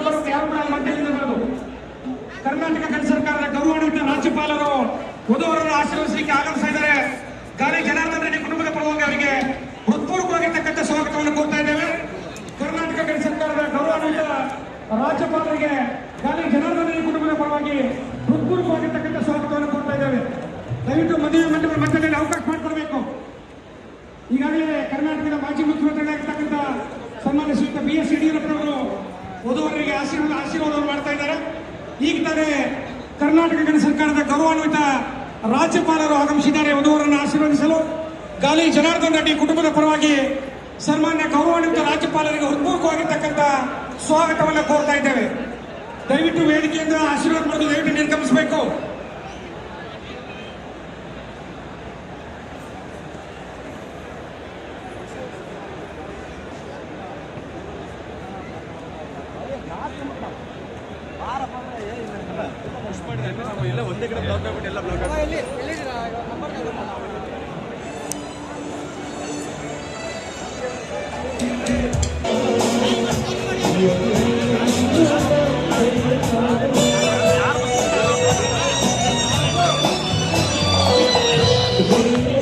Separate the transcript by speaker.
Speaker 1: ಬರುತ್ತೆ, ಯಾರು ಕೂಡ ಮಧ್ಯದಿಂದ ಬರೋದು. ಕರ್ನಾಟಕ ಸರ್ಕಾರದ ಗೌರವಾನ್ವಿತ ರಾಜ್ಯಪಾಲರು ವಧುವರನ್ನು ಆಶೀರ್ವದಿಸಲಿಕ್ಕೆ ಆಗಮಿಸ್ತಾ ಇದ್ದಾರೆ. ಗಾಲಿ ಜನಾರ್ದನ್ ರೆಡ್ಡಿ ಕುಟುಂಬದ ಪರವಾಗಿ ಅವರಿಗೆ ಹೃತ್ಪೂರ್ವಕವಾಗಿರ್ತಕ್ಕಂಥ ಸ್ವಾಗತವನ್ನು ಕೋರ್ತಾ ಇದ್ದೇವೆ. ಕರ್ನಾಟಕ ಸರ್ಕಾರದ ಗೌರವಾನ್ವಿತ ರಾಜ್ಯಪಾಲರಿಗೆ ಗಾಲಿ ಜನಾರ್ದನ್ ರೆಡ್ಡಿ ಕುಟುಂಬದ ಪರವಾಗಿ ಹೃತ್ಪೂರ್ವಕವಾಗಿರ್ತಕ್ಕಂಥ ಸ್ವಾಗತವನ್ನು ಕೋರ್ತಾ ಇದ್ದೇವೆ. ದಯವಿಟ್ಟು ಮದುವೆ ಮಂಟಪದ ಮಧ್ಯದಲ್ಲಿ ಅವಕಾಶ ಮಾಡಿಕೊಡಬೇಕು. ಈಗಾಗಲೇ ಕರ್ನಾಟಕದ ಮಾಜಿ ಮುಖ್ಯಮಂತ್ರಿಗಳಾಗಿರ್ತಕ್ಕಂಥ ಸನ್ಮಾನ್ಯ ಶ್ರೀಯುತ BS ಯಡಿಯೂರಪ್ಪನವರು ವಧುವರರಿಗೆ ಆಶೀರ್ವಾದವನ್ನು ಮಾಡ್ತಾ ಇದ್ದಾರೆ. ಈಗ ತಾನೇ ಕರ್ನಾಟಕ ಸರ್ಕಾರದ ಗೌರವಾನ್ವಿತ ರಾಜ್ಯಪಾಲರು ಆಗಮಿಸಿದ್ದಾರೆ ವಧುವರನ್ನು ಆಶೀರ್ವದಿಸಲು. ಗಾಲಿ ಜನಾರ್ದನ್ ರೆಡ್ಡಿ ಕುಟುಂಬದ ಪರವಾಗಿ ಸನ್ಮಾನ್ಯ ಗೌರವಾನ್ವಿತ ರಾಜ್ಯಪಾಲರಿಗೆ ಹೃತ್ಪೂರ್ವಕವಾಗಿರ್ತಕ್ಕಂಥ ಸ್ವಾಗತವನ್ನು ಕೋರ್ತಾ ಇದ್ದೇವೆ. ದಯವಿಟ್ಟು ವೇದಿಕೆಯಿಂದ ಆಶೀರ್ವಾದ ಪಡೆದು ದಯವಿಟ್ಟು ನಿರ್ಗಮಿಸಬೇಕು.
Speaker 2: ಒಂದೇ ಕಡೆ ಬ್ಲಾಕ್ ಆಗ್ಬಿಟ್ಟು ಎಲ್ಲ ಬ್ಲಾಕ್ ಆಗಿದೆ.
Speaker 3: Yeah.